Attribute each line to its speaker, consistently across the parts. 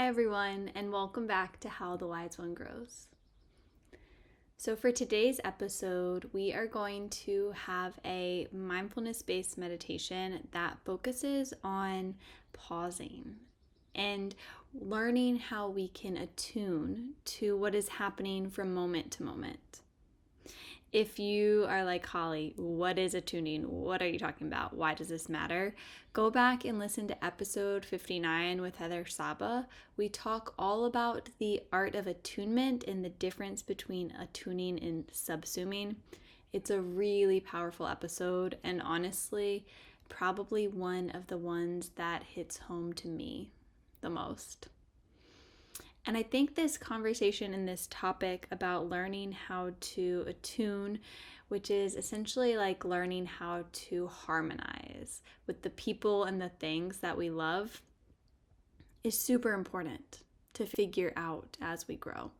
Speaker 1: Hi everyone, and welcome back to How the Wise One Grows. So for today's episode, we are going to have a mindfulness-based meditation that focuses on pausing and learning how we can attune to what is happening from moment to moment. If you are like, Holly, what is attuning? What are you talking about? Why does this matter? Go back and listen to episode 59 with Heather Saba. We talk all about the art of attunement and the difference between attuning and subsuming. It's a really powerful episode, and honestly, probably one of the ones that hits home to me the most. And I think this conversation and this topic about learning how to attune, which is essentially like learning how to harmonize with the people and the things that we love, is super important to figure out as we grow.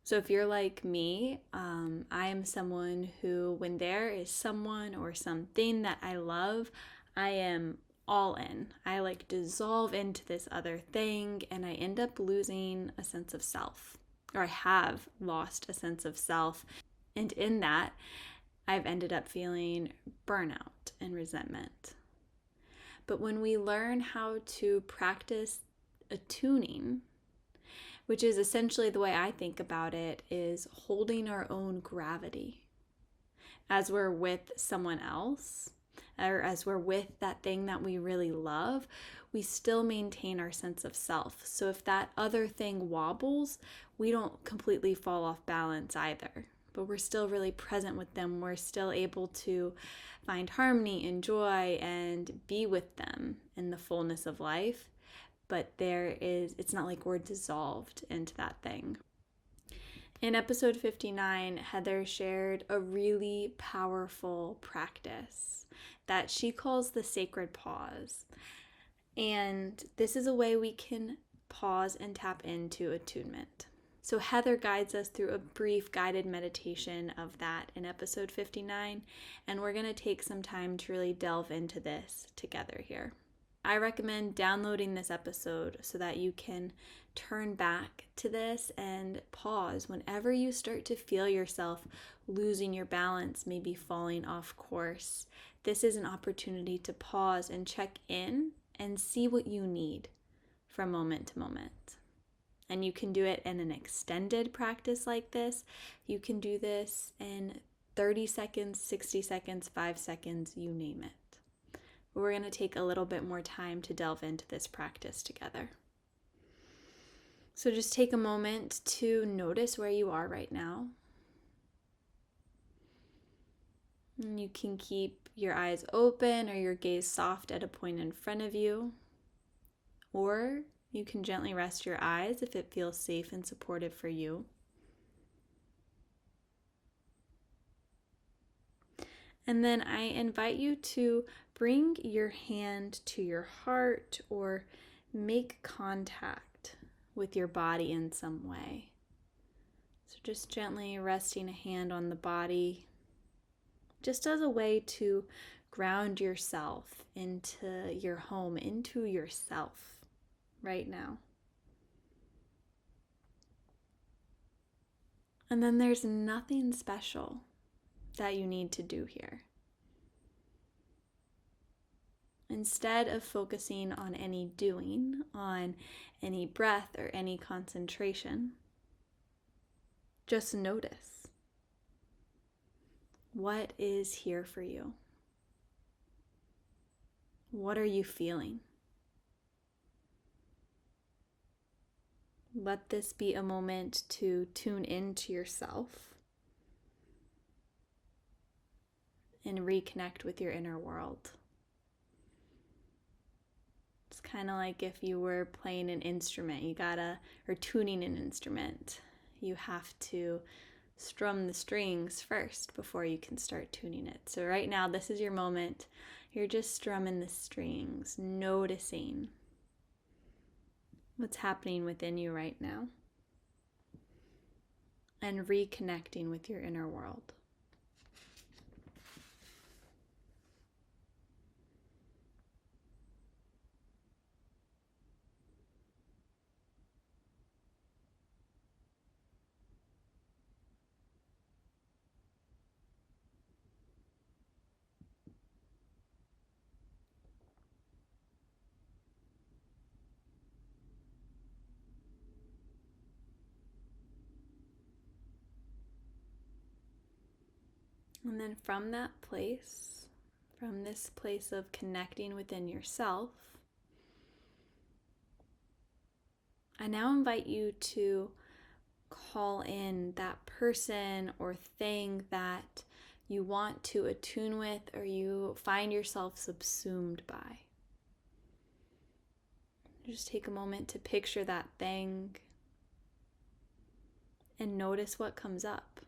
Speaker 1: So if you're like me, I am someone who, when there is someone or something that I love, I am all in. I like dissolve into this other thing, and I end up losing a sense of self, or I have lost a sense of self. And in that, I've ended up feeling burnout and resentment. But when we learn how to practice attuning, which is essentially the way I think about it, is holding our own gravity as we're with someone else, or as we're with that thing that we really love, we still maintain our sense of self. So if that other thing wobbles, we don't completely fall off balance either, but we're still really present with them. We're still able to find harmony and joy and be with them in the fullness of life. But it's not like we're dissolved into that thing. In episode 59, Heather shared a really powerful practice that she calls the sacred pause. And this is a way we can pause and tap into attunement. So Heather guides us through a brief guided meditation of that in episode 59, and we're going to take some time to really delve into this together here. I recommend downloading this episode so that you can turn back to this and pause whenever you start to feel yourself losing your balance, maybe falling off course. This is an opportunity to pause and check in and see what you need from moment to moment. And you can do it in an extended practice like this. You can do this in 30 seconds, 60 seconds, 5 seconds, you name it. We're going to take a little bit more time to delve into this practice together. So just take a moment to notice where you are right now. And you can keep your eyes open or your gaze soft at a point in front of you. Or you can gently rest your eyes if it feels safe and supportive for you. And then I invite you to bring your hand to your heart or make contact with your body in some way. So just gently resting a hand on the body, just as a way to ground yourself into your home, into yourself right now. And then there's nothing special that you need to do here. Instead of focusing on any doing, on any breath or any concentration, just notice. What is here for you? What are you feeling? Let this be a moment to tune into yourself and reconnect with your inner world. It's kind of like if you were playing an instrument, or tuning an instrument, you have to strum the strings first before you can start tuning it. So right now, this is your moment. You're just strumming the strings, noticing what's happening within you right now, and reconnecting with your inner world. And then from this place of connecting within yourself, I now invite you to call in that person or thing that you want to attune with or you find yourself subsumed by. Just take a moment to picture that thing and notice what comes up.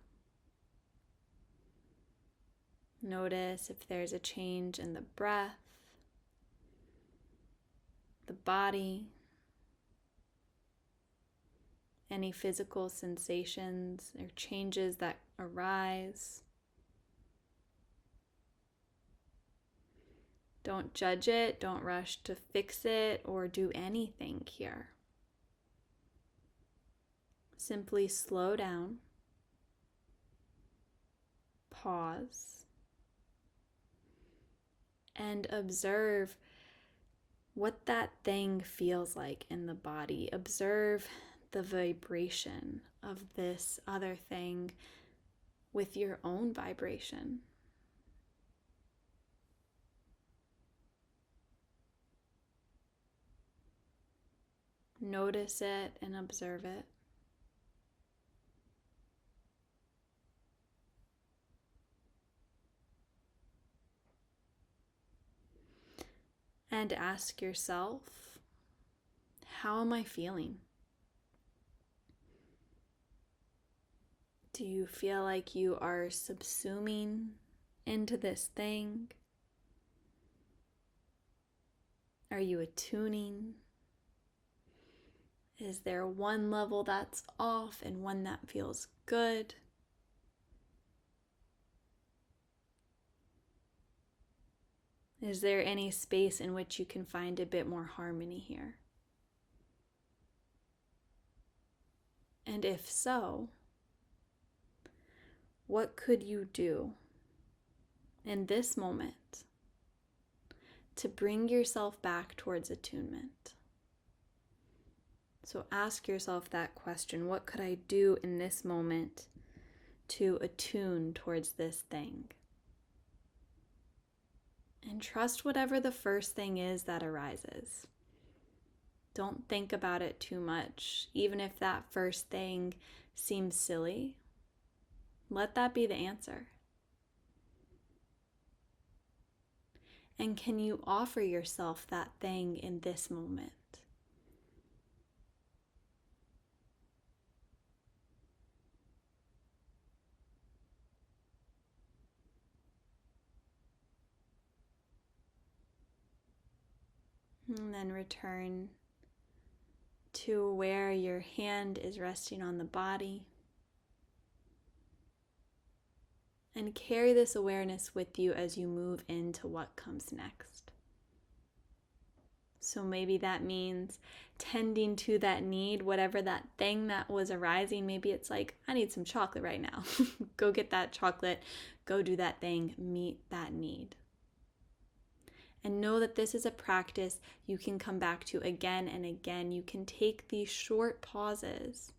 Speaker 1: Notice if there's a change in the breath, the body, any physical sensations or changes that arise. Don't judge it, don't rush to fix it or do anything here. Simply slow down, pause, and observe what that thing feels like in the body. Observe the vibration of this other thing with your own vibration. Notice it and observe it. And ask yourself, how am I feeling? Do you feel like you are subsuming into this thing? Are you attuning? Is there one level that's off and one that feels good? Is there any space in which you can find a bit more harmony here? And if so, what could you do in this moment to bring yourself back towards attunement? So ask yourself that question. What could I do in this moment to attune towards this thing? And trust whatever the first thing is that arises. Don't think about it too much. Even if that first thing seems silly, let that be the answer. And can you offer yourself that thing in this moment? And then return to where your hand is resting on the body. And carry this awareness with you as you move into what comes next. So maybe that means tending to that need, whatever that thing that was arising. Maybe it's like, I need some chocolate right now. Go get that chocolate. Go do that thing. Meet that need. And know that this is a practice you can come back to again and again. You can take these short pauses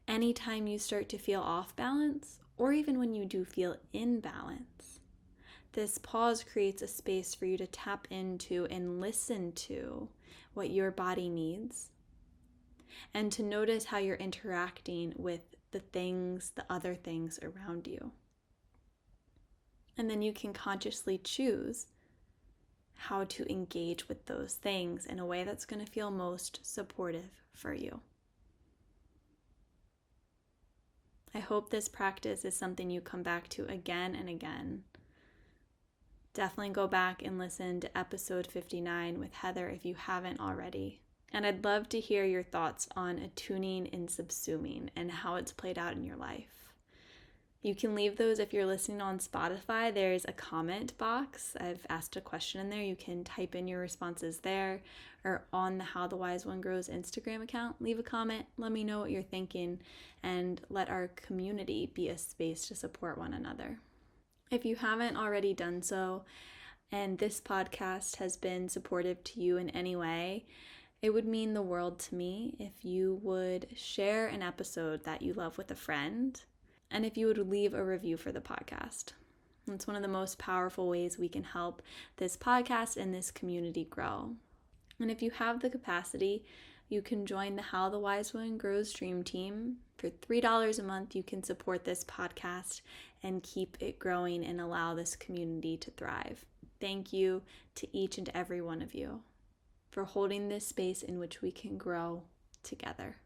Speaker 1: anytime you start to feel off balance, or even when you do feel in balance. This pause creates a space for you to tap into and listen to what your body needs, and to notice how you're interacting with the other things around you. And then you can consciously choose how to engage with those things in a way that's going to feel most supportive for you. I hope this practice is something you come back to again and again. Definitely go back and listen to episode 59 with Heather if you haven't already. And I'd love to hear your thoughts on attuning and subsuming and how it's played out in your life. You can leave those if you're listening on Spotify. There's a comment box. I've asked a question in there. You can type in your responses there, or on the How the Wise One Grows Instagram account. Leave a comment. Let me know what you're thinking, and let our community be a space to support one another. If you haven't already done so, and this podcast has been supportive to you in any way, it would mean the world to me if you would share an episode that you love with a friend. and if you would leave a review for the podcast. It's one of the most powerful ways we can help this podcast and this community grow. And if you have the capacity, you can join the How the Wise One Grows Dream Team. For $3 a month, you can support this podcast and keep it growing and allow this community to thrive. Thank you to each and every one of you for holding this space in which we can grow together.